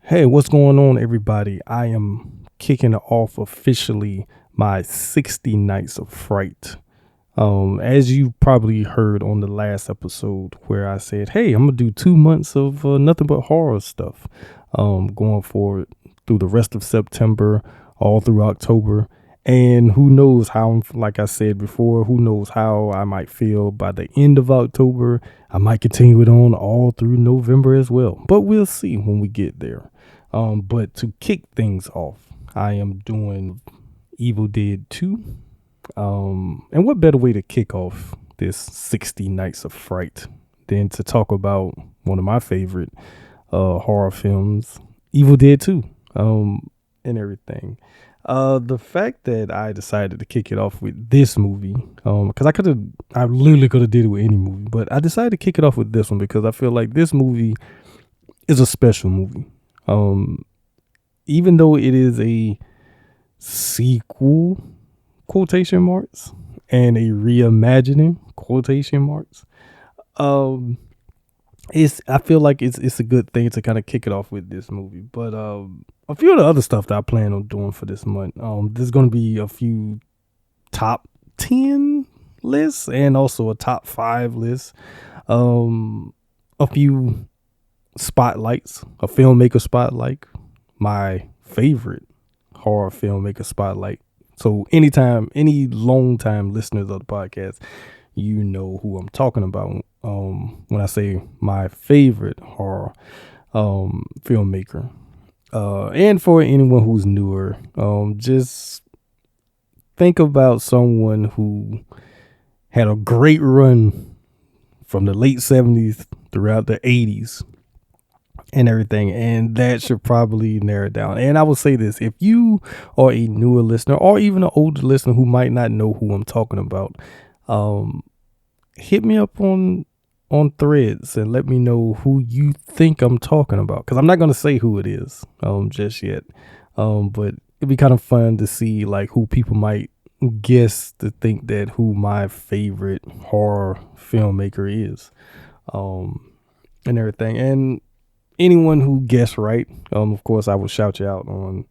Hey, what's going on, everybody? I am kicking off officially my 60 Nights of Fright. As you probably heard on the last episode, where I said, "Hey, I'm gonna do 2 months of nothing but horror stuff." Going forward through the rest of September, all through October, and who knows how? Like I said before, who knows how I might feel by the end of October. I might continue it on all through November as well, but we'll see when we get there. But to kick things off, I am doing Evil Dead 2. And what better way to kick off this 60 Nights of Fright than to talk about one of my favorite horror films, Evil Dead 2, and everything. The fact that I decided to kick it off with this movie, because I literally could have did it with any movie, but I decided to kick it off with this one because I feel like this movie is a special movie. Even though it is a sequel, quotation marks, and a reimagining, quotation marks, I feel like it's a good thing to kind of kick it off with this movie. But a few of the other stuff that I plan on doing for this month, there's gonna be a few top 10 lists and also a top 5 list. A few spotlights, a filmmaker spotlight, my favorite horror filmmaker spotlight. So anytime, any long time listeners of the podcast, you know who I'm talking about when I say my favorite horror filmmaker. And for anyone who's newer, just think about someone who had a great run from the late 70s throughout the 80s and everything, and that should probably narrow it down. And I will say this: if you are a newer listener or even an older listener who might not know who I'm talking about, hit me up on Threads and let me know who you think I'm talking about, because I'm not going to say who it is just yet, but it'd be kind of fun to see like who people might guess to think that who my favorite horror filmmaker is, and everything. And anyone who guessed right, of course, I will shout you out on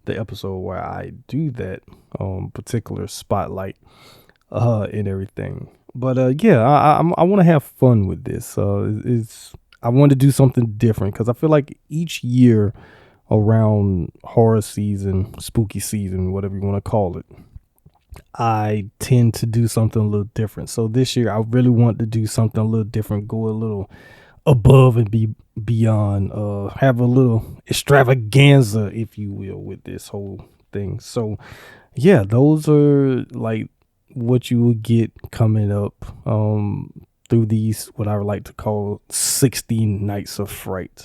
the episode where I do that particular spotlight and everything. But yeah, I want to have fun with this. I want to do something different because I feel like each year around horror season, spooky season, whatever you want to call it, I tend to do something a little different. So this year, I really want to do something a little different, go a little above and be beyond, have a little extravaganza, if you will, with this whole thing. So yeah, those are like what you will get coming up through these, what I would like to call 60 Nights of Fright.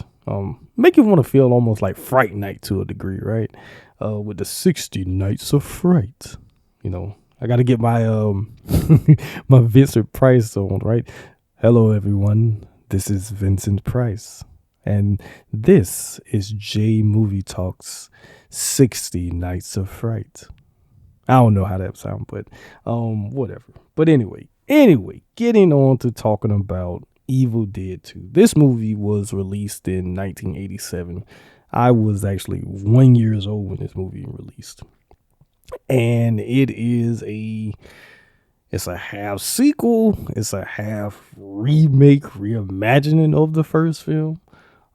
Make you want to feel almost like Fright Night to a degree, right? With the 60 Nights of Fright. You know, I got to get my my Vincent Price on, right? Hello everyone, this is Vincent Price, and this is JayMovieTalk's 60 Nights of Fright. I don't know how that sounds, but whatever. But anyway, getting on to talking about Evil Dead 2. This movie was released in 1987. I was actually 1 year old when this movie released. And it's a half sequel, it's a half remake, reimagining of the first film.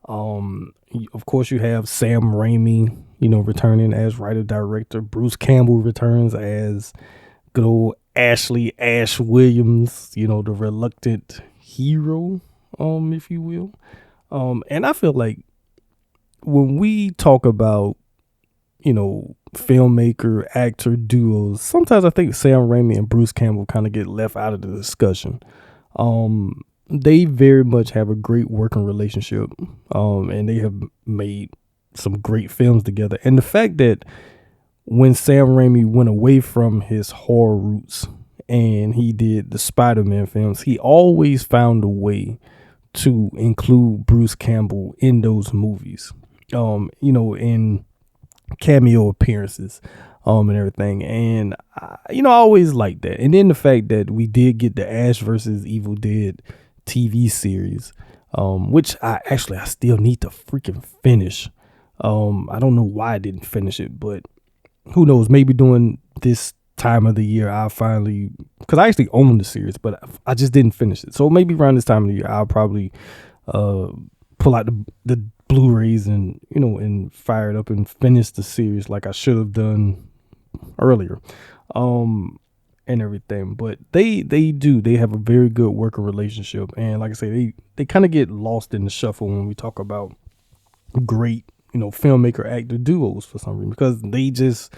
Of course, you have Sam Raimi, returning as writer director. Bruce Campbell returns as good old Ash Williams, the reluctant hero, if you will. And I feel like when we talk about, filmmaker actor duos, sometimes I think Sam Raimi and Bruce Campbell kind of get left out of the discussion. They very much have a great working relationship, and they have made some great films together. And the fact that when Sam Raimi went away from his horror roots and he did the Spider-Man films, he always found a way to include Bruce Campbell in those movies, in cameo appearances and everything. And I always liked that. And then the fact that we did get the Ash versus Evil Dead TV series, which I still need to freaking finish. I don't know why I didn't finish it, but who knows? Maybe during this time of the year, I'll finally, because I actually own the series, but I just didn't finish it. So maybe around this time of the year, I'll probably uh, pull out the Blu-rays and and fire it up and finish the series like I should have done earlier, and everything. But they have a very good working relationship, and like I say, they kind of get lost in the shuffle when we talk about great filmmaker actor duos for some reason, because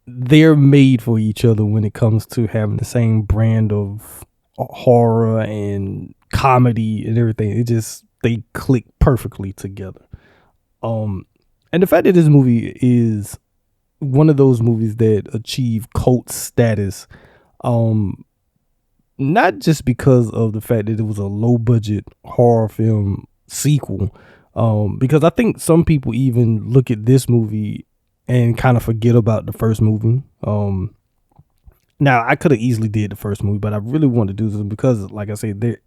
they're made for each other when it comes to having the same brand of horror and comedy and everything. They click perfectly together. And the fact that this movie is one of those movies that achieve cult status, not just because of the fact that it was a low budget horror film sequel, because I think some people even look at this movie and kind of forget about the first movie. Now I could have easily did the first movie, but I really wanted to do this because, like I said,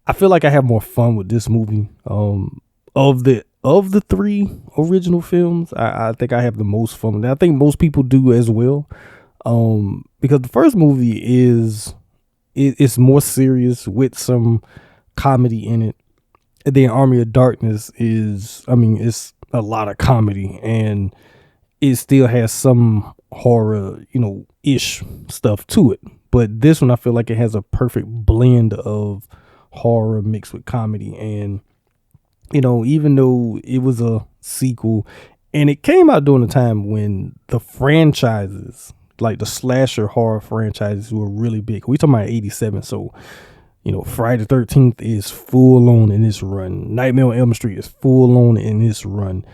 I feel like I have more fun with this movie. Of the three original films, I think I have the most fun with it. I think most people do as well. Because the first movie it's more serious with some comedy in it. And then Army of Darkness it's a lot of comedy, and it still has some horror, ish stuff to it. But this one, I feel like it has a perfect blend of horror mixed with comedy. And, even though it was a sequel and it came out during a time when the franchises, like the slasher horror franchises, were really big. We talking about 87. So, Friday the 13th is full on in this run. Nightmare on Elm Street is full on in this run.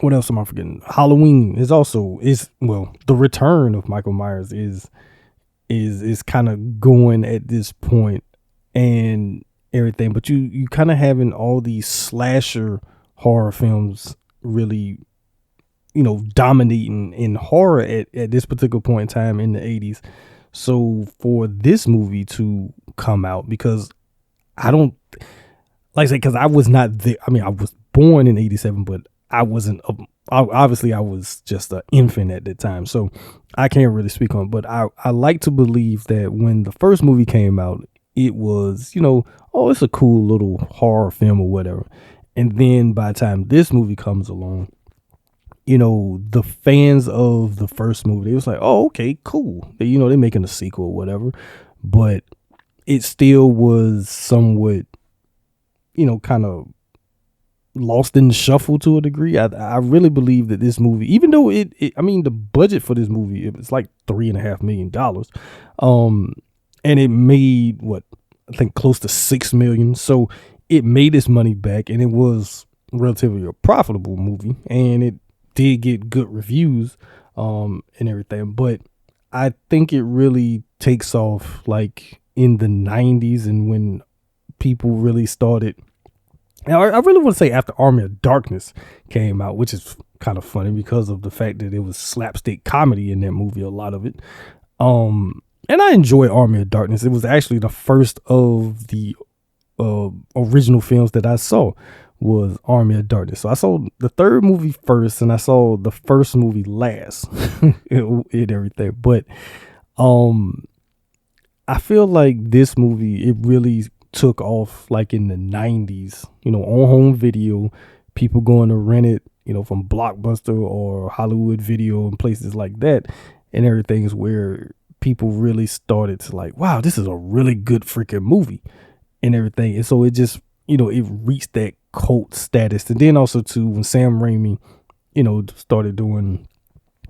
What else am I forgetting? Halloween the return of Michael Myers is kind of going at this point and everything. But you kind of having all these slasher horror films really, dominating in horror at this particular point in time in the 80s. So for this movie to come out, because I don't, like I say, because I was not there. I mean, I was born in 87, but I wasn't, obviously I was just an infant at the time. So I can't really speak on it, but I like to believe that when the first movie came out, it was, it's a cool little horror film or whatever. And then by the time this movie comes along, the fans of the first movie, it was like, oh, okay, cool. They're making a sequel or whatever. But it still was somewhat, kind of lost in the shuffle to a degree. I really believe that this movie, even though the budget for this movie, it was like $3.5 million. And it made I think close to $6 million. So it made its money back, and it was relatively a profitable movie, and it did get good reviews, and everything. But I think it really takes off like in the 90s, and when people really started. Now, I really want to say after Army of Darkness came out, which is kind of funny because of the fact that it was slapstick comedy in that movie, a lot of it. And I enjoy Army of Darkness. It was actually the first of the original films that I saw was Army of Darkness. So I saw the third movie first, and I saw the first movie last and everything. But I feel like this movie, it really took off like in the 90s, on home video, people going to rent it, from Blockbuster or Hollywood Video and places like that, and everything is where people really started to like, wow, this is a really good freaking movie and everything. And so it just, it reached that cult status. And then also too, when Sam Raimi, started doing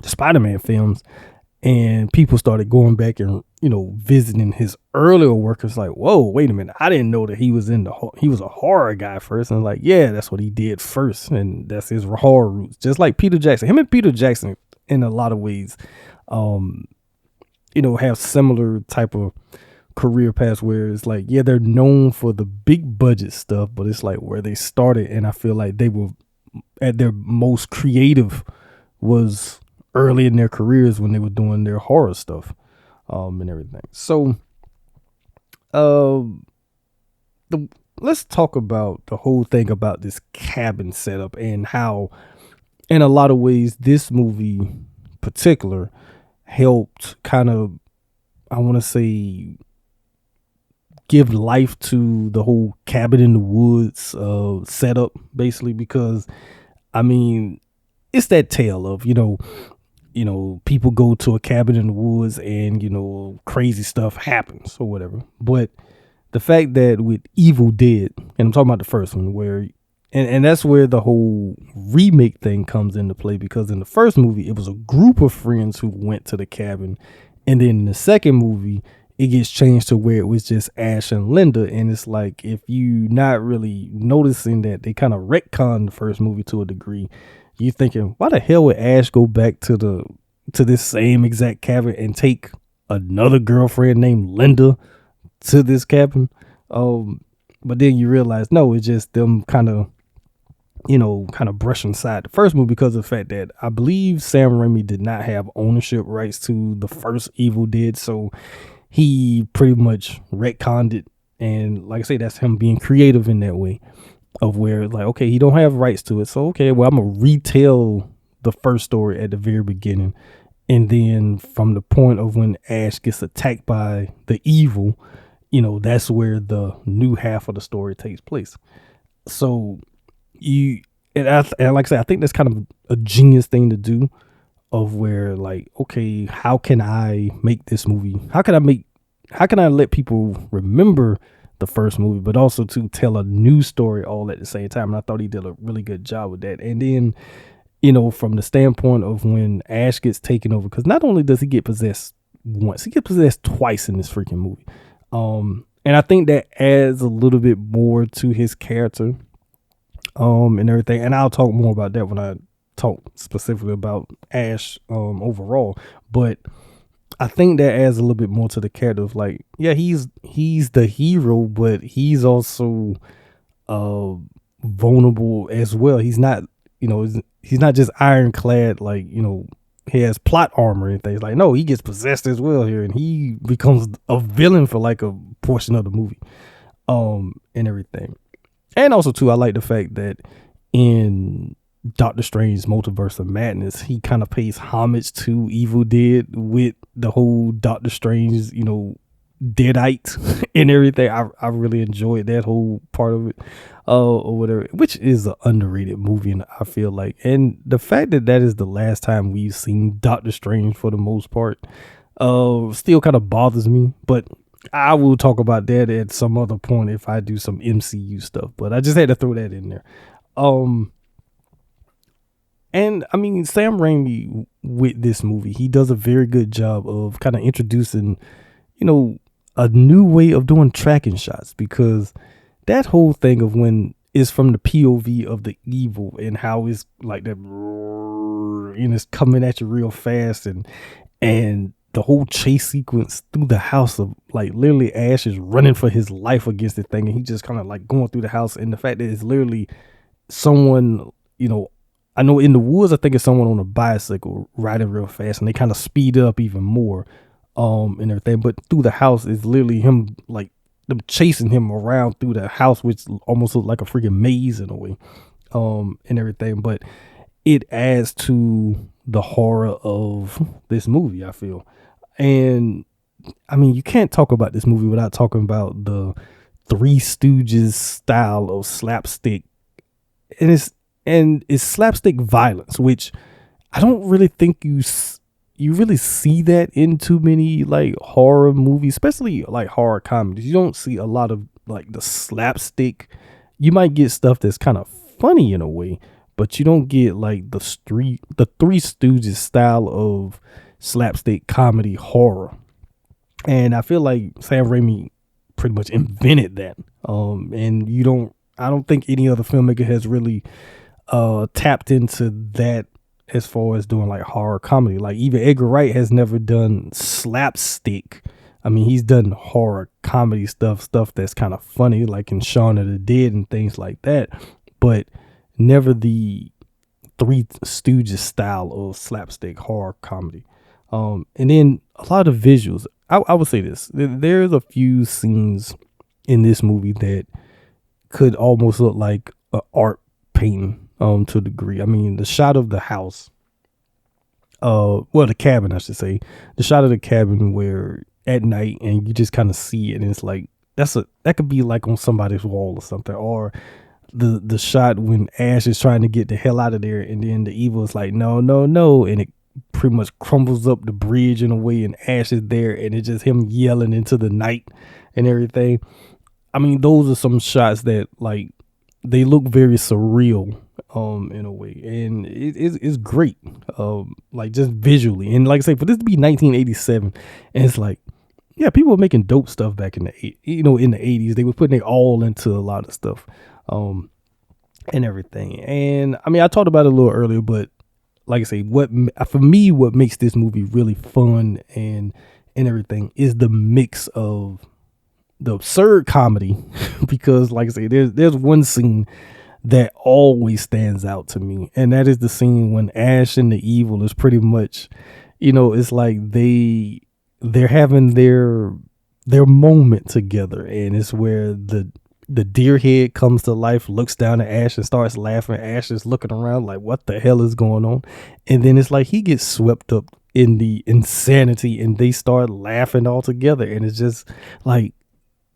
the Spider-Man films, and people started going back and, visiting his earlier work. It's like, whoa, wait a minute. I didn't know that he was a horror guy first. And like, yeah, that's what he did first. And that's his horror roots. Just like Peter Jackson. Him and Peter Jackson, in a lot of ways, have similar type of career paths where it's like, yeah, they're known for the big budget stuff, but it's like where they started. And I feel like they were at their most creative was early in their careers when they were doing their horror stuff, and everything. So, the let's talk about the whole thing about this cabin setup and how, in a lot of ways, this movie particular helped kind of, I want to say, give life to the whole cabin in the woods setup, basically, because I mean, it's that tale of, people go to a cabin in the woods and, crazy stuff happens or whatever. But the fact that with Evil Dead, and I'm talking about the first one, where and that's where the whole remake thing comes into play, because in the first movie it was a group of friends who went to the cabin, and then in the second movie it gets changed to where it was just Ash and Linda. And it's like, if you not really noticing that they kind of retconned the first movie to a degree, you thinking, why the hell would Ash go back to this same exact cabin and take another girlfriend named Linda to this cabin? But then you realize, no, it's just them kind of brushing aside the first movie, because of the fact that I believe Sam Raimi did not have ownership rights to the first Evil Dead, so he pretty much retconned it. And like I say, that's him being creative in that way, of where, like, okay, he don't have rights to it, so okay, well, I'm gonna retell the first story at the very beginning, and then from the point of when Ash gets attacked by the evil, that's where the new half of the story takes place. So and like I said, I think that's kind of a genius thing to do, of where, like, okay, how can I make this movie? How can I let people remember the first movie, but also to tell a new story all at the same time? And I thought he did a really good job with that. And then, from the standpoint of when Ash gets taken over, because not only does he get possessed once, he gets possessed twice in this freaking movie. And I think that adds a little bit more to his character, and everything. And I'll talk more about that when I talk specifically about Ash, overall. But I think that adds a little bit more to the character of, like, yeah, he's the hero, but he's also vulnerable as well. He's not, he's not just ironclad, like, he has plot armor and things. Like, no, he gets possessed as well here, and he becomes a villain for like a portion of the movie, and everything. And also too, I like the fact that in Doctor Strange's Multiverse of Madness, he kind of pays homage to Evil Dead with the whole Doctor Strange, Deadite and everything. I really enjoyed that whole part of it, or whatever, which is an underrated movie, and I feel like, and the fact that that is the last time we've seen Doctor Strange for the most part, still kind of bothers me. But I will talk about that at some other point if I do some MCU stuff. But I just had to throw that in there. And I mean, Sam Raimi with this movie, he does a very good job of kind of introducing, a new way of doing tracking shots, because that whole thing of when it's from the POV of the evil and how it's like that, and it's coming at you real fast, and the whole chase sequence through the house of, like, literally Ash is running for his life against the thing, and he just kind of like going through the house, and the fact that it's literally someone, I know in the woods, I think it's someone on a bicycle riding real fast, and they kind of speed up even more, and everything. But through the house is literally him, like, them chasing him around through the house, which almost looks like a freaking maze in a way, and everything. But it adds to the horror of this movie, I feel. And I mean, you can't talk about this movie without talking about the Three Stooges style of slapstick, and it's slapstick violence, which I don't really think you really see that in too many, like, horror movies, especially like horror comedies. You don't see a lot of, like, the slapstick. You might get stuff that's kind of funny in a way, but you don't get like the Three Stooges style of slapstick comedy horror. And I feel like Sam Raimi pretty much invented that. And I don't think any other filmmaker has really tapped into that as far as doing like horror comedy. Like, even Edgar Wright has never done slapstick. I mean, he's done horror comedy stuff that's kind of funny, like in Shaun of the Dead and things like that, but never the Three Stooges style of slapstick horror comedy. And then a lot of visuals. I would say this. There's a few scenes in this movie that could almost look like a art painting to a degree. I mean, the shot of the house, well, the cabin, I should say, the shot of the cabin where at night and you just kind of see it, and it's like that could be like on somebody's wall or something, or the shot when Ash is trying to get the hell out of there, and then the evil is like, no, no, no, and it pretty much crumbles up the bridge in a way, and Ash is there, and it's just him yelling into the night and everything. I mean, those are some shots that like they look very surreal in a way, and it's great, like just visually, and like I say, for this to be 1987, and it's like, yeah, people were making dope stuff back in the in the 80s. They were putting it all into a lot of stuff, and everything. And I mean, I talked about it a little earlier, but like I say, what makes this movie really fun and everything is the mix of the absurd comedy, because like I say, there's one scene that always stands out to me, and that is the scene when Ash and the evil is pretty much, it's like they're having their moment together, and it's where the deer head comes to life, looks down at Ash and starts laughing. Ash is looking around like, what the hell is going on? And then it's like he gets swept up in the insanity, and they start laughing all together, and it's just like,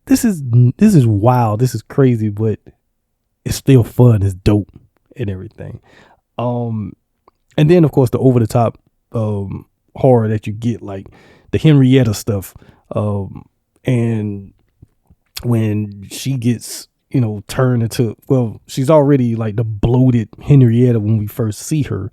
this is wild, this is crazy, but it's still fun, it's dope and everything. And then of course the over the top horror that you get, like the Henrietta stuff, and when she gets turned into, well, she's already like the bloated Henrietta when we first see her,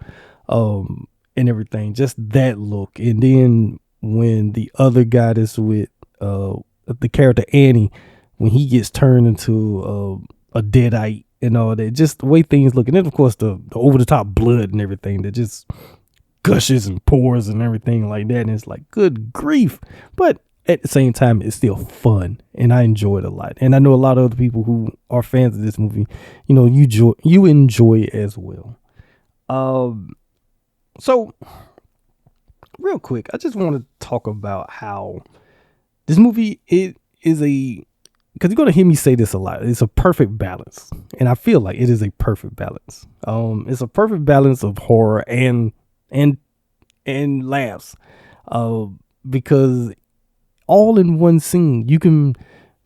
and everything, just that look. And then when the other guy that's with the character Annie, when he gets turned into a deadite and all that, just the way things look. And then of course the over the top blood and everything that just gushes and pours and everything like that, and it's like, good grief. But at the same time, it's still fun, and I enjoy it a lot. And I know a lot of other people who are fans of this movie, you enjoy it as well. So real quick, I just want to talk about how this movie, it is because you're going to hear me say this a lot, it's a perfect balance. And I feel like it is a perfect balance. It's a perfect balance of horror and laughs. Because all in one scene, you can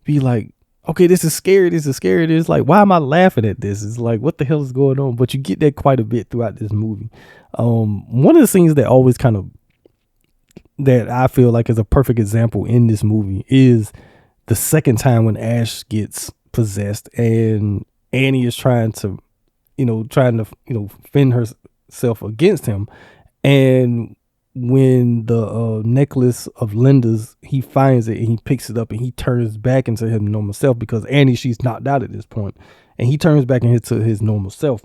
be like, okay, this is scary. It's like, why am I laughing at this? It's like, what the hell is going on? But you get that quite a bit throughout this movie. One of the scenes that always that I feel like is a perfect example in this movie is the second time when Ash gets possessed and Annie is trying to fend herself against him. And when the necklace of Linda's, he finds it and he picks it up and he turns back into his normal self, because Annie, she's knocked out at this point, and he turns back into his normal self,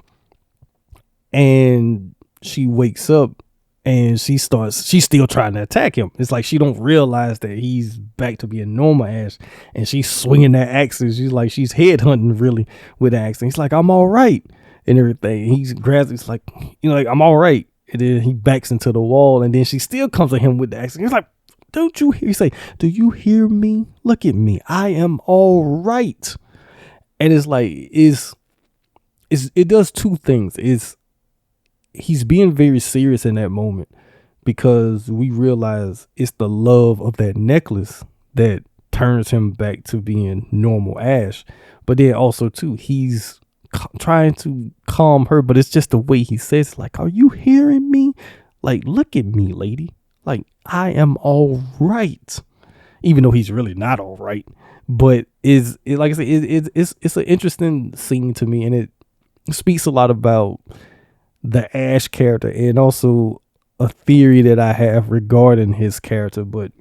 and she wakes up and she's still trying to attack him. It's like she don't realize that he's back to being normal Ash, and she's swinging that axe. She's like, she's headhunting really with the axe, and he's like, I'm all right and everything. He grabs it, it's like, like, I'm all right. And then he backs into the wall, and then she still comes at him with the axe. He's like, don't you hear? He say, do you hear me? Look at me. I am all right. And it's like, it does two things. He's being very serious in that moment, because we realize it's the love of that necklace that turns him back to being normal Ash. But then also too, he's trying to calm her, but it's just the way he says, like, are you hearing me? Like, look at me, lady. Like, I am all right. Even though he's really not all right. But like I said, it's an interesting scene to me, and it speaks a lot about the Ash character, and also a theory that I have regarding his character. But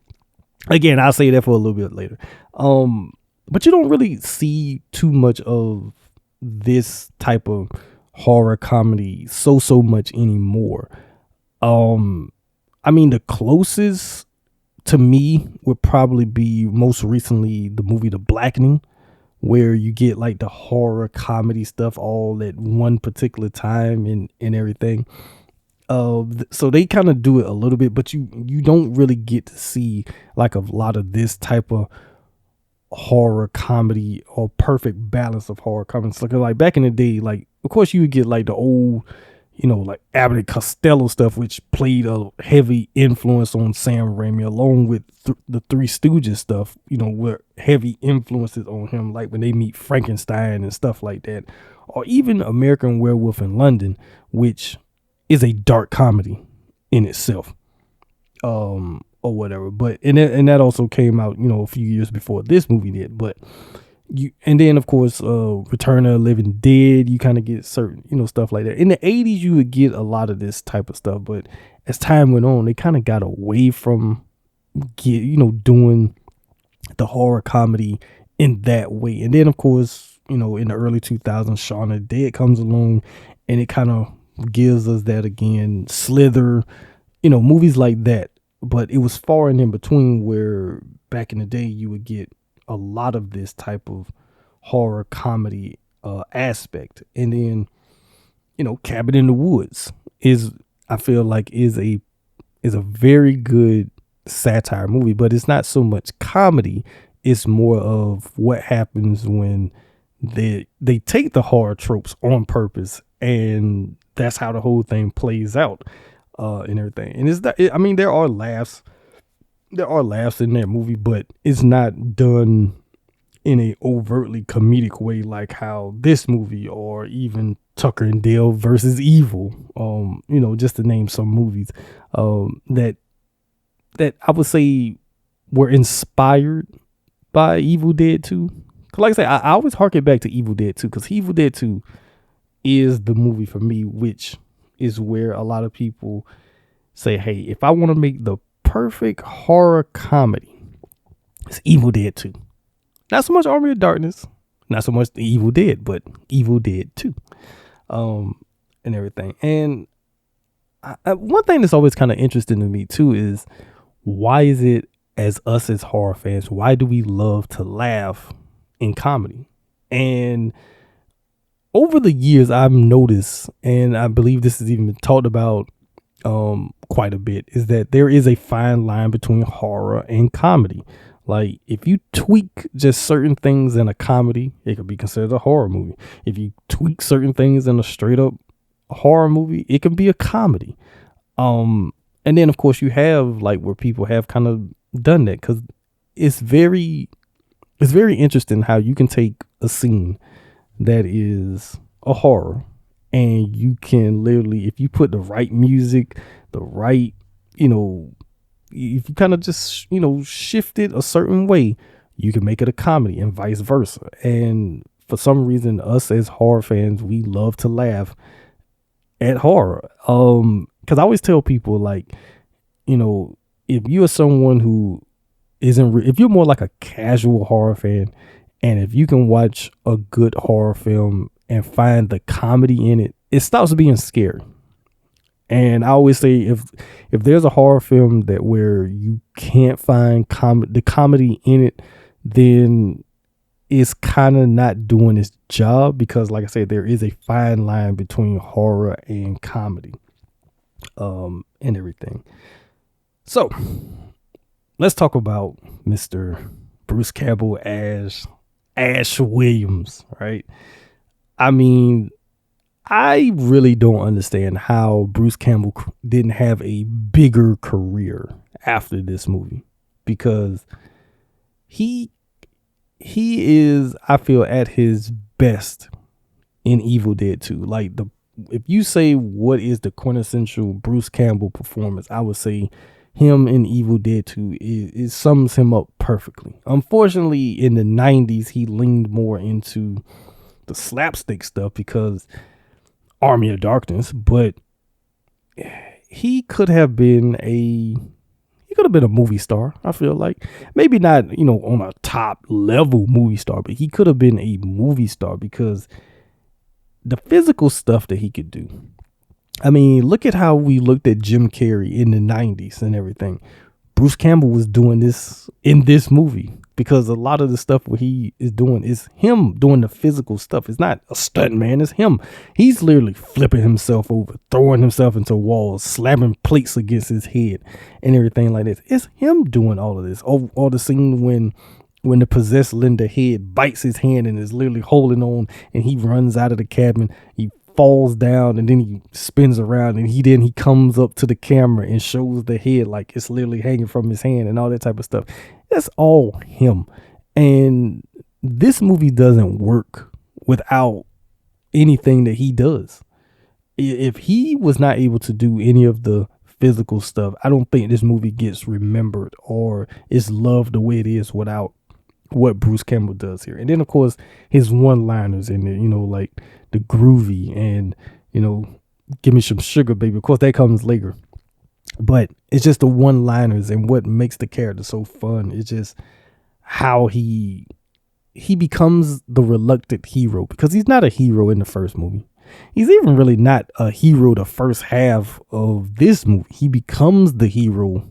again, I'll say that for a little bit later. But you don't really see too much of this type of horror comedy so much anymore. I mean, the closest to me would probably be most recently the movie The Blackening, where you get like the horror comedy stuff all at one particular time and everything. So they kind of do it a little bit, but you don't really get to see like a lot of this type of horror comedy or perfect balance of horror comedy. So like back in the day, like of course you would get like the old, like Abbott and Costello stuff, which played a heavy influence on Sam Raimi, along with the Three Stooges stuff, were heavy influences on him, like when they meet Frankenstein and stuff like that, or even American Werewolf in London, which is a dark comedy in itself, or whatever. But and that also came out, a few years before this movie did. But and then of course Return of the Living Dead, you kind of get certain stuff like that. In the 80s you would get a lot of this type of stuff, but as time went on they kind of got away from doing the horror comedy in that way. And then of course in the early 2000s Shaun of the Dead comes along, and it kind of gives us that again. Slither, movies like that. But it was far and in between, where back in the day you would get a lot of this type of horror comedy aspect. And then Cabin in the Woods I feel like is a very good satire movie, but it's not so much comedy. It's more of what happens when they take the horror tropes on purpose, and that's how the whole thing plays out, and everything. And it's not, I mean, there are laughs in that movie, but it's not done in a overtly comedic way like how this movie, or even Tucker and Dale versus Evil, just to name some movies that I would say were inspired by Evil Dead 2. Cause like I say, I always harken back to Evil Dead 2, because Evil Dead 2 is the movie for me, which is where a lot of people say, hey, if I want to make the perfect horror comedy, it's Evil Dead 2. Not so much Army of Darkness, not so much the Evil Dead, but Evil Dead 2, and everything. And one thing that's always kind of interesting to me too is, why is it, as horror fans, why do we love to laugh in comedy? And over the years I've noticed, and I believe this is even been talked about quite a bit, is that there is a fine line between horror and comedy. Like, if you tweak just certain things in a comedy, it could be considered a horror movie. If you tweak certain things in a straight up horror movie, it can be a comedy. And then of course you have like where people have kind of done that, because it's very interesting how you can take a scene that is a horror, and you can literally, if you put the right music, the right, if you kind of just, shift it a certain way, you can make it a comedy, and vice versa. And for some reason, us as horror fans, we love to laugh at horror. Because I always tell people, like, if you are someone who if you're more like a casual horror fan, and if you can watch a good horror film and find the comedy in it, it stops being scary. And I always say, if there's a horror film that where you can't find the comedy in it, then it's kind of not doing its job, because like I said, there is a fine line between horror and comedy, and everything. So let's talk about Mr. Bruce Campbell as Ash Williams, right? I mean, I really don't understand how Bruce Campbell didn't have a bigger career after this movie, because he is, I feel, at his best in Evil Dead 2. Like, if you say what is the quintessential Bruce Campbell performance, I would say him in Evil Dead 2 it sums him up perfectly. Unfortunately, in the 90s, he leaned more into the slapstick stuff because Army of Darkness, but he could have been a movie star. I feel like, maybe not, on a top level movie star, but he could have been a movie star because the physical stuff that he could do. I mean, look at how we looked at Jim Carrey in the 90s and everything. Bruce Campbell was doing this in this movie, because a lot of the stuff what he is doing is him doing the physical stuff. It's not a stunt man, it's him. He's literally flipping himself over, throwing himself into walls, slamming plates against his head and everything like this. It's him doing all of this. All the scene when when the possessed Linda head bites his hand and is literally holding on, and he runs out of the cabin. He falls down and then he spins around, and he comes up to the camera and shows the head like it's literally hanging from his hand and all that type of stuff. That's all him. And this movie doesn't work without anything that he does. If he was not able to do any of the physical stuff, I don't think this movie gets remembered or is loved the way it is without what Bruce Campbell does here. And then of course his one-liners in it, like the groovy and give me some sugar baby. Of course that comes later, but it's just the one-liners and what makes the character so fun. It's just how he becomes the reluctant hero, because he's not a hero in the first movie. He's even really not a hero the first half of this movie. He becomes the hero,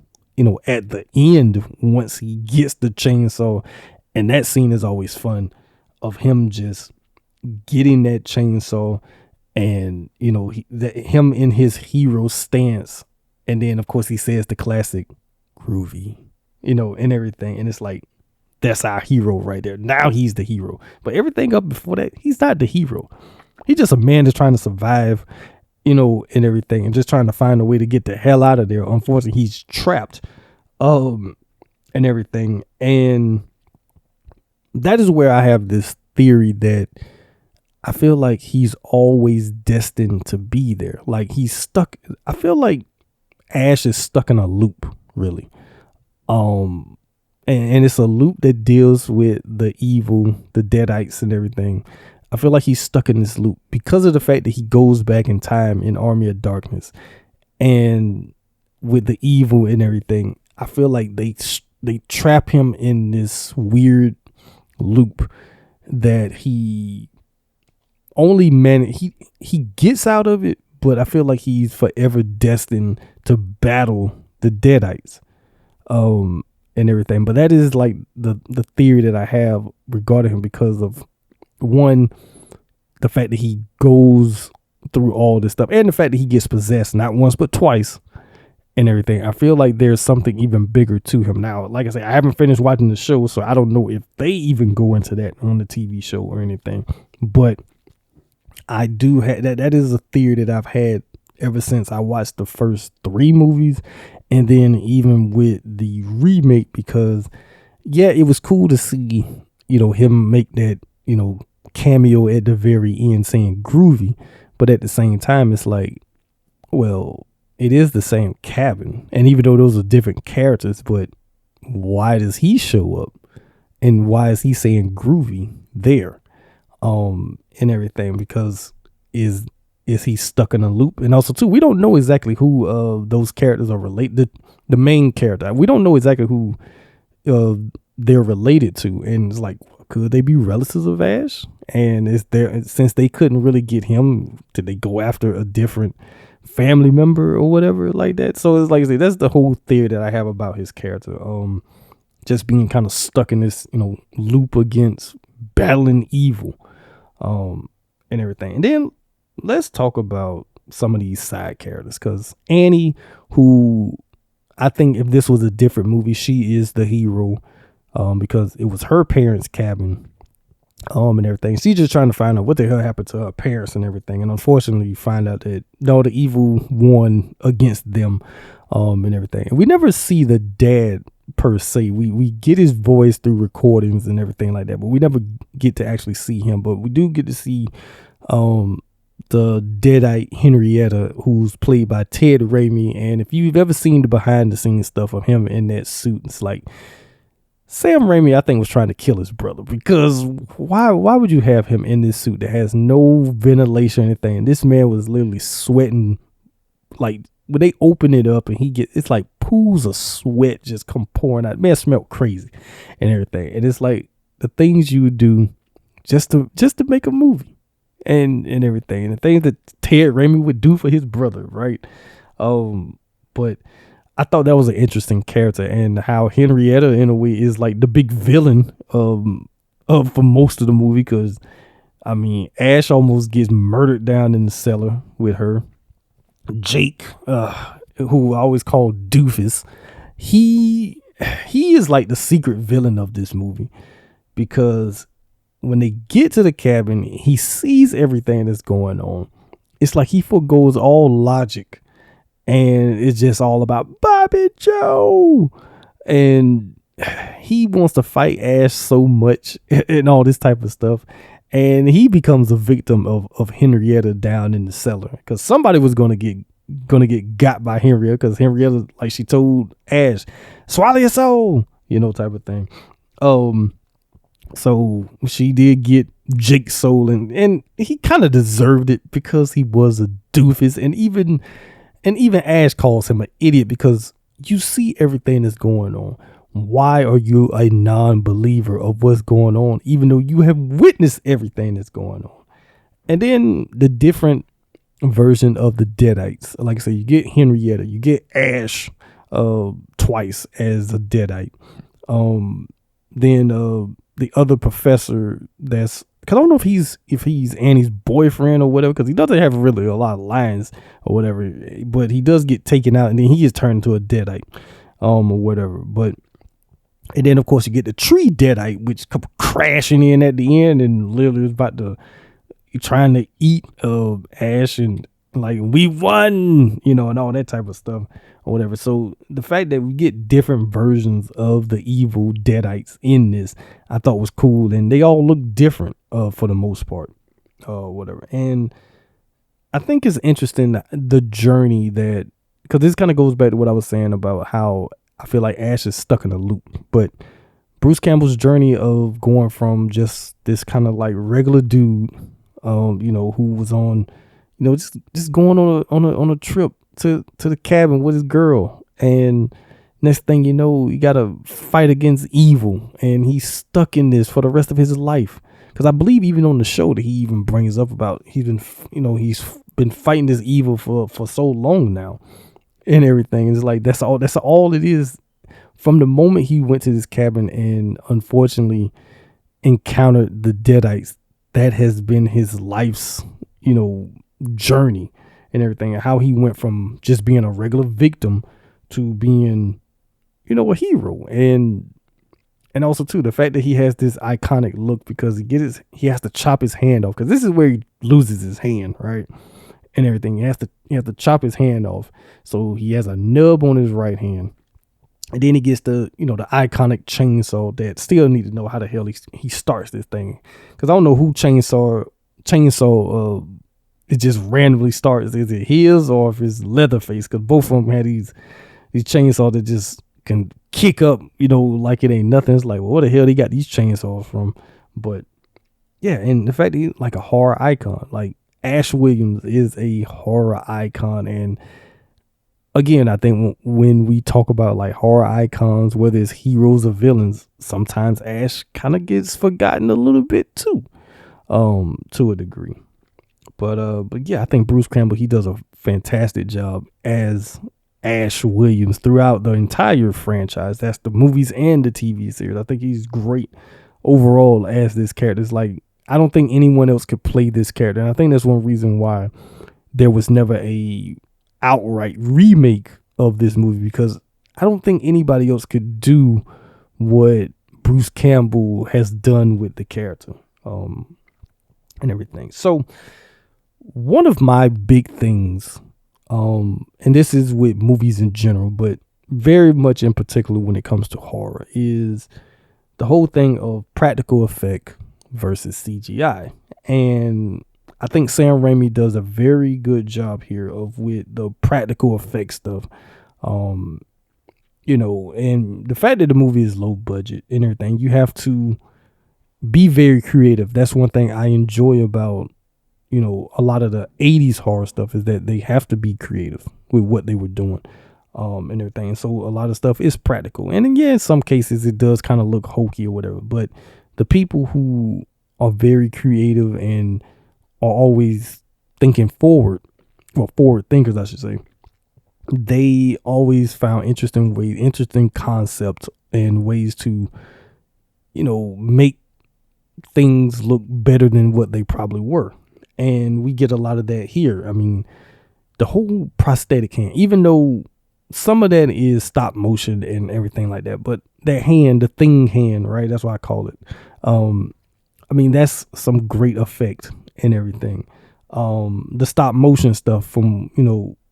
at the end once he gets the chainsaw. And that scene is always fun, of him just getting that chainsaw and, him in his hero stance. And then, of course, he says the classic groovy, and everything. And it's like, that's our hero right there. Now he's the hero. But everything up before that, he's not the hero. He's just a man that's trying to survive, and everything, and just trying to find a way to get the hell out of there. Unfortunately, he's trapped, and everything. And that is where I have this theory that I feel like he's always destined to be there. Like he's stuck. I feel like Ash is stuck in a loop, really. And it's a loop that deals with the evil, the Deadites and everything. I feel like he's stuck in this loop because of the fact that he goes back in time in Army of Darkness, and with the evil and everything. I feel like they trap him in this weird loop that he gets out of it, but I feel like he's forever destined to battle the Deadites. And everything. But that is like the theory that I have regarding him, because of one, the fact that he goes through all this stuff, and the fact that he gets possessed not once but twice and everything. I feel like there's something even bigger to him. Now, like I say, I haven't finished watching the show, so I don't know if they even go into that on the TV show or anything. But I do have that is a theory that I've had ever since I watched the first 3 movies. And then even with the remake, because it was cool to see, him make that, cameo at the very end saying groovy. But at the same time, it's like, well, it is the same cabin. And even though those are different characters, but why does he show up? And why is he saying groovy there? And everything, because is he stuck in a loop? And also too, we don't know exactly who those characters are related. The main character, we don't know exactly who they're related to. And it's like, could they be relatives of Ash? And is there, since they couldn't really get him, did they go after a different family member or whatever like that? So it's like I say, that's the whole theory that I have about his character. Just being kind of stuck in this, loop against battling evil, and everything. And then let's talk about some of these side characters, because Annie, who I think if this was a different movie, she is the hero, because it was her parents' cabin, and everything. She's just trying to find out what the hell happened to her parents and everything. And unfortunately, you find out that no, the evil won against them, and everything. And we never see the dad per se. We get his voice through recordings and everything like that, but we never get to actually see him. But we do get to see the Deadite Henrietta, who's played by Ted Raimi. And if you've ever seen the behind the scenes stuff of him in that suit, it's like Sam Raimi, I think, was trying to kill his brother, because why would you have him in this suit that has no ventilation or anything? This man was literally sweating. Like when they open it up and it's like pools of sweat just come pouring out. Man, it smelled crazy and everything. And it's like the things you would do just to make a movie. And everything, and the things that Ted Raimi would do for his brother, right? But I thought that was an interesting character, and how Henrietta, in a way, is like the big villain for most of the movie, because I mean, Ash almost gets murdered down in the cellar with her. Jake, who I always call Doofus, he he is like the secret villain of this movie, because when they get to the cabin, he sees everything that's going on. It's like he forgoes all logic, and it's just all about Bobby Joe. And he wants to fight Ash so much and all this type of stuff. And he becomes a victim of Henrietta down in the cellar, because somebody was gonna get got by Henrietta, because Henrietta, like, she told Ash, swallow your soul, type of thing. So she did get Jake's soul, and he kind of deserved it because he was a doofus, and even Ash calls him an idiot, because you see everything that's going on. Why are you a non-believer of what's going on, even though you have witnessed everything that's going on? And then the different version of the Deadites, like I said, you get Henrietta, you get Ash twice as a Deadite. Then the other professor, that's, because I don't know if he's Annie's boyfriend or whatever, because he doesn't have really a lot of lines or whatever, but he does get taken out, and then he is turned into a Deadite or whatever. But and then of course you get the tree Deadite, which come crashing in at the end and literally is about to trying to eat Ash, and like, we won, and all that type of stuff or whatever. So the fact that we get different versions of the evil Deadites in this, I thought was cool, and they all look different for the most part, whatever. And I think it's interesting, the journey that, because this kind of goes back to what I was saying about how I feel like Ash is stuck in a loop, but Bruce Campbell's journey of going from just this kind of like regular dude, who was on, just going on a trip to the cabin with his girl, and next thing you know, you gotta fight against evil, and he's stuck in this for the rest of his life. Because I believe even on the show that he even brings up about he's been fighting this evil for so long now, and everything. It's like that's all it is. From the moment he went to this cabin and unfortunately encountered the Deadites, that has been his life's, journey and everything, and how he went from just being a regular victim to being, a hero. And also too, the fact that he has this iconic look, because he has to chop his hand off, because this is where he loses his hand, right? And everything. He has to chop his hand off. So he has a nub on his right hand. And then he gets the iconic chainsaw that still need to know how the hell he starts this thing. Because I don't know who chainsaw it just randomly starts. Is it his or if it's Leatherface? Because both of them had these chainsaws that just can kick up, like it ain't nothing. It's like, well, where the hell they got these chainsaws from? But yeah, and the fact that he's like a horror icon, like Ash Williams is a horror icon. And again, I think when we talk about like horror icons, whether it's heroes or villains, sometimes Ash kind of gets forgotten a little bit too, to a degree. But yeah, I think Bruce Campbell, he does a fantastic job as Ash Williams throughout the entire franchise. That's the movies and the TV series. I think he's great overall as this character. It's like, I don't think anyone else could play this character. And I think that's one reason why there was never a outright remake of this movie, because I don't think anybody else could do what Bruce Campbell has done with the character, and everything. So one of my big things, and this is with movies in general, but very much in particular when it comes to horror, is the whole thing of practical effect versus CGI. And I think Sam Raimi does a very good job here with the practical effect stuff. And the fact that the movie is low budget and everything, you have to be very creative. That's one thing I enjoy about, a lot of the 80s horror stuff, is that they have to be creative with what they were doing, and everything. So a lot of stuff is practical. And in some cases it does kind of look hokey or whatever, but the people who are very creative and are always thinking forward thinkers, I should say, they always found interesting concepts and ways to, make things look better than what they probably were. And we get a lot of that here. I mean, the whole prosthetic hand, even though some of that is stop motion and everything like that, but that hand, the thing hand, right? That's what I call it. I mean, that's some great effect and everything. The stop motion stuff from,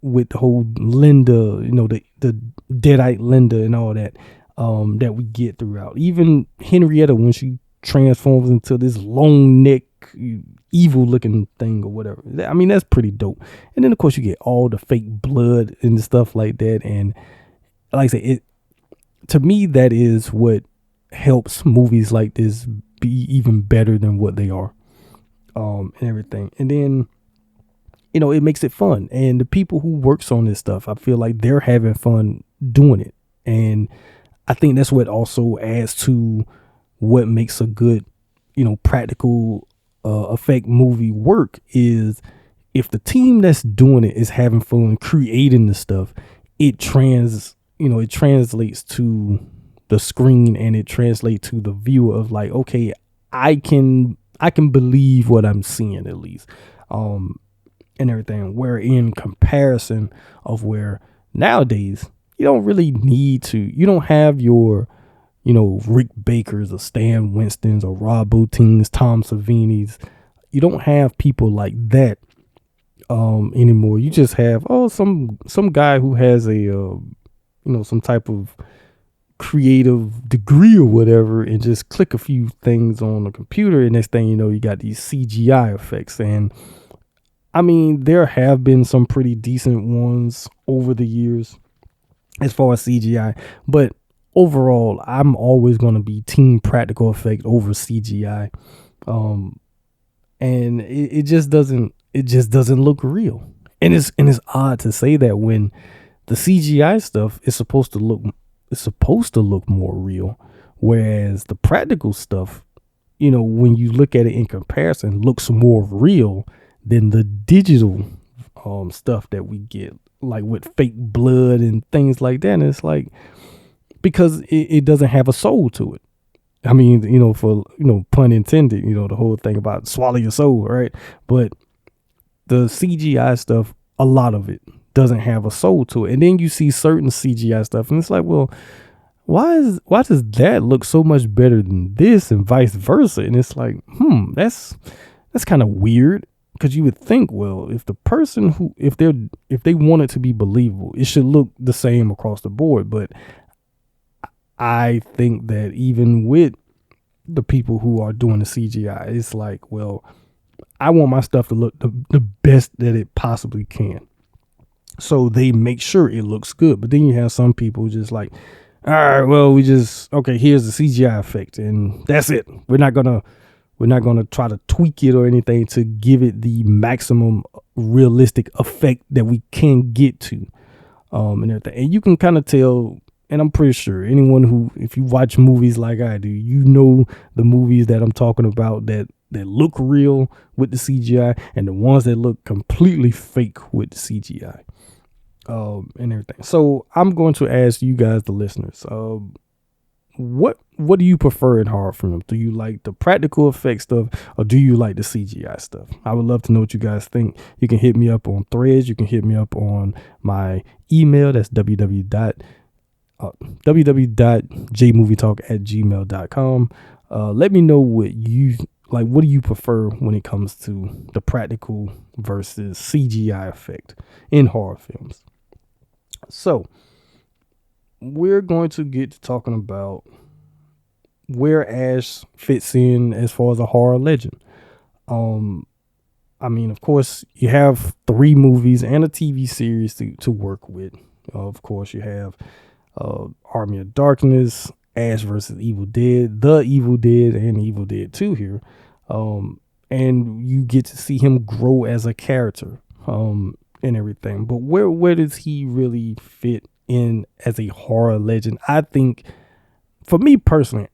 with the whole Linda, the deadite Linda and all that, that we get throughout. Even Henrietta, when she transforms into this long neck, evil looking thing or whatever. I mean, that's pretty dope. And then of course you get all the fake blood and stuff like that. And like I said, to me, that is what helps movies like this be even better than what they are, and everything. And then, it makes it fun. And the people who works on this stuff, I feel like they're having fun doing it. And I think that's what also adds to what makes a good, practical effect movie work, is if the team that's doing it is having fun creating the stuff, it translates to the screen, and it translates to the viewer of like, okay, I can believe what I'm seeing, at least, and everything. Where in comparison of where nowadays you don't really need to, you don't have your, Rick Bakers or Stan Winstons or Rob Bottin's, Tom Savini's. You don't have people like that anymore. You just have some guy who has a some type of creative degree or whatever, and just click a few things on the computer, and next thing you know, you got these CGI effects. And I mean, there have been some pretty decent ones over the years as far as CGI, but overall, I'm always going to be team practical effect over CGI. And it just doesn't look real. And it's odd to say that when the CGI stuff is supposed to look more real, whereas the practical stuff, when you look at it in comparison, looks more real than the digital stuff that we get, like with fake blood and things like that. And it's like, because it doesn't have a soul to it. I mean, for, pun intended, the whole thing about swallow your soul, right? But the CGI stuff, a lot of it doesn't have a soul to it. And then you see certain CGI stuff and it's like, well, why does that look so much better than this, and vice versa? And it's like, that's kind of weird, because you would think, well, if the person if they want it to be believable, it should look the same across the board. But I think that even with the people who are doing the CGI, it's like, well, I want my stuff to look the best that it possibly can. So they make sure it looks good. But then you have some people just like, all right, well, here's the CGI effect, and that's it. We're not gonna try to tweak it or anything to give it the maximum realistic effect that we can get to, and everything. And you can kind of tell. And I'm pretty sure anyone who, if you watch movies like I do, the movies that I'm talking about that look real with the CGI, and the ones that look completely fake with the CGI, and everything. So I'm going to ask you guys, the listeners, what do you prefer in horror films? Do you like the practical effects stuff, or do you like the CGI stuff? I would love to know what you guys think. You can hit me up on Threads. You can hit me up on my email. That's www.JayMovieTalk@gmail.com. Let me know what do you prefer when it comes to the practical versus CGI effect in horror films. So we're going to get to talking about where Ash fits in as far as a horror legend. I mean, of course, you have 3 movies and a TV series to work with. Of course, you have Army of Darkness, Ash versus Evil Dead, The Evil Dead, and Evil Dead 2 here. And you get to see him grow as a character, and everything. But where does he really fit in as a horror legend? I think, for me personally,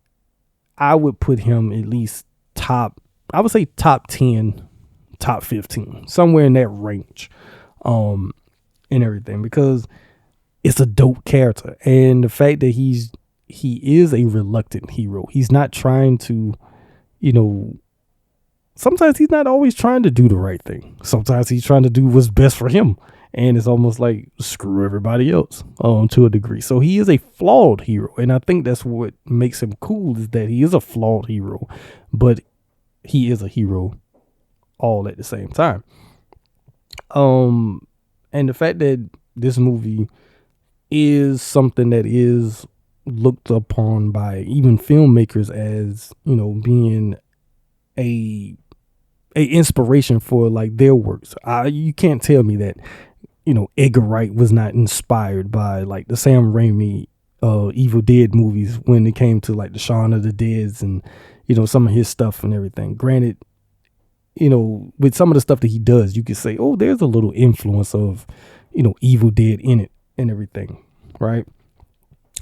I would put him at least top 10, top 15, somewhere in that range, and everything, because it's a dope character. And the fact that he is a reluctant hero. He's not trying to, sometimes he's not always trying to do the right thing. Sometimes he's trying to do what's best for him and it's almost like screw everybody else to a degree. So he is a flawed hero, and I think that's what makes him cool, is that he is a flawed hero, but he is a hero all at the same time. And the fact that this movie is something that is looked upon by even filmmakers as, you know, being a inspiration for like their works. You can't tell me that, you know, Edgar Wright was not inspired by like the Sam Raimi Evil Dead movies when it came to like the Shaun of the Deads and, you know, some of his stuff and everything. Granted, you know, with some of the stuff that he does, you could say, oh, there's a little influence of, you know, Evil Dead in it and everything, right?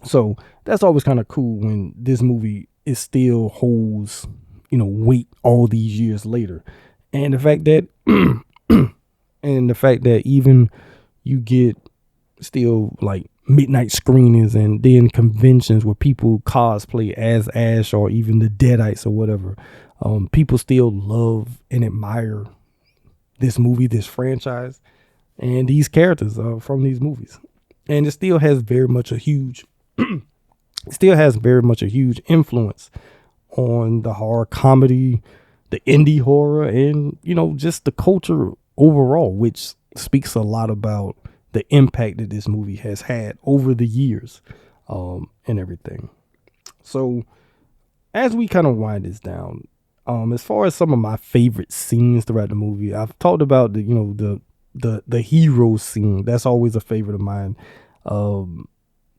So that's always kind of cool when this movie is still holds, you know, weight all these years later. And the fact that even you get still like midnight screenings and then conventions where people cosplay as Ash or even the Deadites or whatever. People still love and admire this movie, this franchise, and these characters from these movies. And it still has very much a huge influence on the horror comedy, the indie horror, and, you know, just the culture overall, which speaks a lot about the impact that this movie has had over the years, and everything. So as we kind of wind this down, as far as some of my favorite scenes throughout the movie, I've talked about the hero scene. That's always a favorite of mine.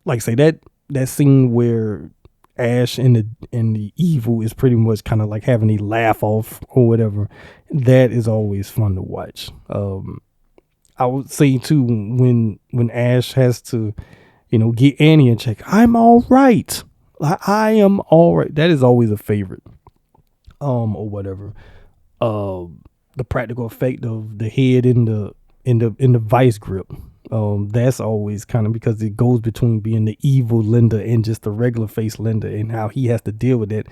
Like I say, that scene where Ash and the evil is pretty much kind of like having a laugh off or whatever. That is always fun to watch. I would say too, when Ash has to, you know, get Annie in check. I'm all right. I am all right. That is always a favorite. Or whatever. The practical effect of the head in the vice grip. That's always kind of, because it goes between being the evil Linda and just the regular face Linda, and how he has to deal with it.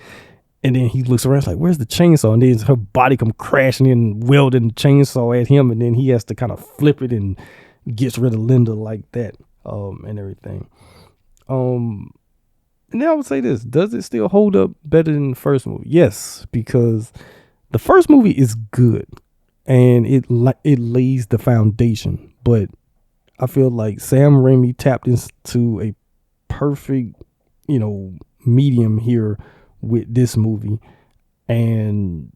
And then he looks around, it's like, where's the chainsaw? And then her body come crashing in, welding the chainsaw at him, and then he has to kind of flip it and gets rid of Linda like that, and everything. And then I would say this: does it still hold up better than the first movie? Yes, because the first movie is good and it lays the foundation, but I feel like Sam Raimi tapped into a perfect, you know, medium here with this movie, and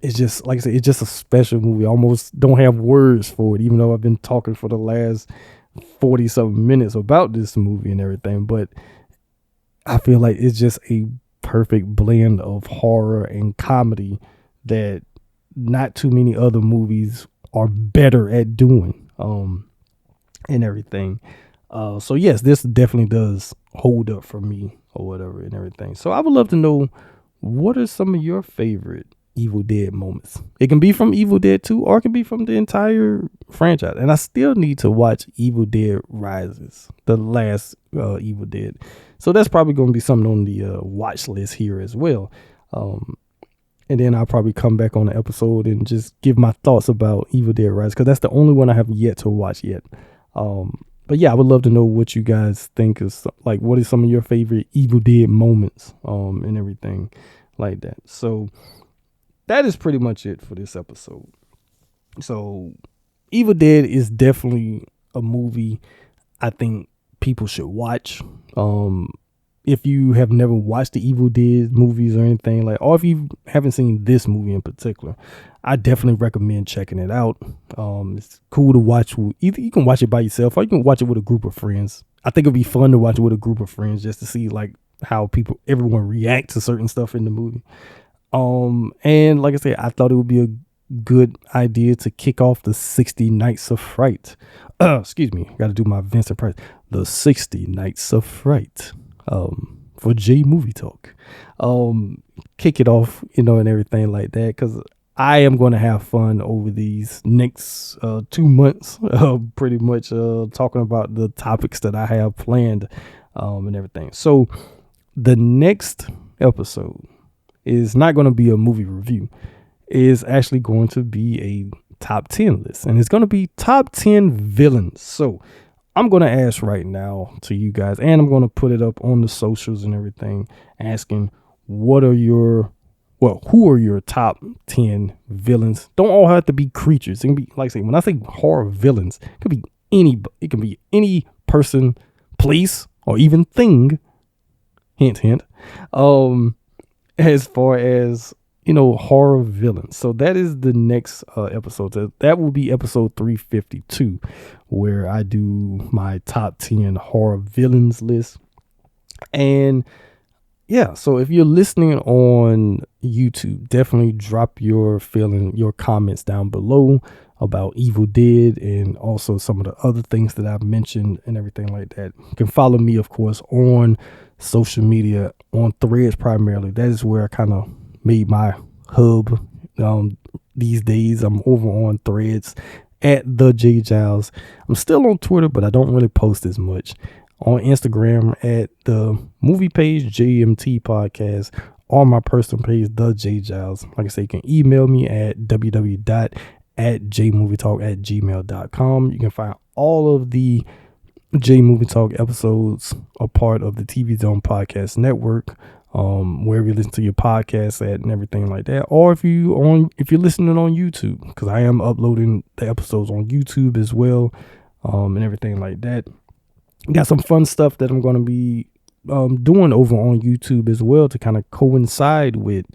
it's just, like I said, it's just a special movie. I almost don't have words for it, even though I've been talking for the last 40-something minutes about this movie and everything, but I feel like it's just a perfect blend of horror and comedy that not too many other movies are better at doing, and everything. So yes, this definitely does hold up for me or whatever and everything. So I would love to know, what are some of your favorite Evil Dead moments? It can be from Evil Dead 2 or it can be from the entire franchise. And I still need to watch Evil Dead Rises, the last Evil Dead. So that's probably going to be something on the watch list here as well. And then I'll probably come back on the episode and just give my thoughts about Evil Dead Rise, because that's the only one I have yet to watch yet. But yeah, I would love to know what you guys think is, like, what is some of your favorite Evil Dead moments, and everything like that. So that is pretty much it for this episode. So Evil Dead is definitely a movie I think people should watch. If you have never watched the Evil Dead movies or anything, like, or if you haven't seen this movie in particular, I definitely recommend checking it out. It's cool to watch. Either you can watch it by yourself or you can watch it with a group of friends. I think it'd be fun to watch it with a group of friends just to see like how everyone react to certain stuff in the movie. And like I said, I thought it would be a good idea to kick off the 60 Nights of Fright. Excuse me, got to do my Vincent Price. The 60 Nights of Fright. For JayMovieTalk. Kick it off, and everything like that, because I am going to have fun over these next 2 months, pretty much talking about the topics that I have planned, and everything. So the next episode is not going to be a movie review. It is actually going to be a top 10 list, and it's going to be top 10 villains. So I'm going to ask right now to you guys, and I'm going to put it up on the socials and everything, asking who are your top 10 villains? Don't all have to be creatures. It can be, like I say, when I say horror villains, it could be any person, place, or even thing. Hint, hint. As far as, horror villains. So that is the next episode. That will be episode 352, where I do my top 10 horror villains list. And yeah, so if you're listening on YouTube, definitely drop your comments down below about Evil Dead and also some of the other things that I've mentioned and everything like that. You can follow me, of course, on social media, on Threads primarily. That is where I kind of made my hub these days. I'm over on Threads at the J Giles. I'm still on Twitter, but I don't really post as much. On Instagram at the movie page, JMT Podcast, or my personal page, the J Giles. Like I say, you can email me at www.jaymovietalk@gmail.com. You can find all of the J Movie Talk episodes are part of the TV Zone Podcast Network, wherever you listen to your podcast at and everything like that. Or if you're listening on YouTube, because I am uploading the episodes on YouTube as well, and everything like that. Got some fun stuff that I'm going to be doing over on YouTube as well to kind of coincide with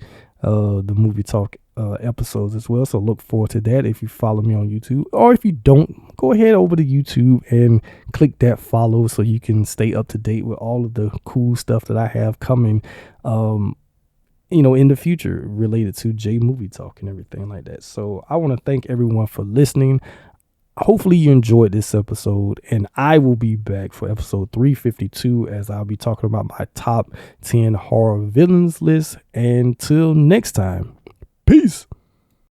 the movie talk episodes as well. So look forward to that if you follow me on YouTube. Or if you don't, go ahead over to YouTube and click that follow so you can stay up to date with all of the cool stuff that I have coming in the future related to J Movie Talk and everything like that. So I want to thank everyone for listening. Hopefully you enjoyed this episode, and I will be back for episode 352 as I'll be talking about my top 10 horror villains list. Until next time, peace.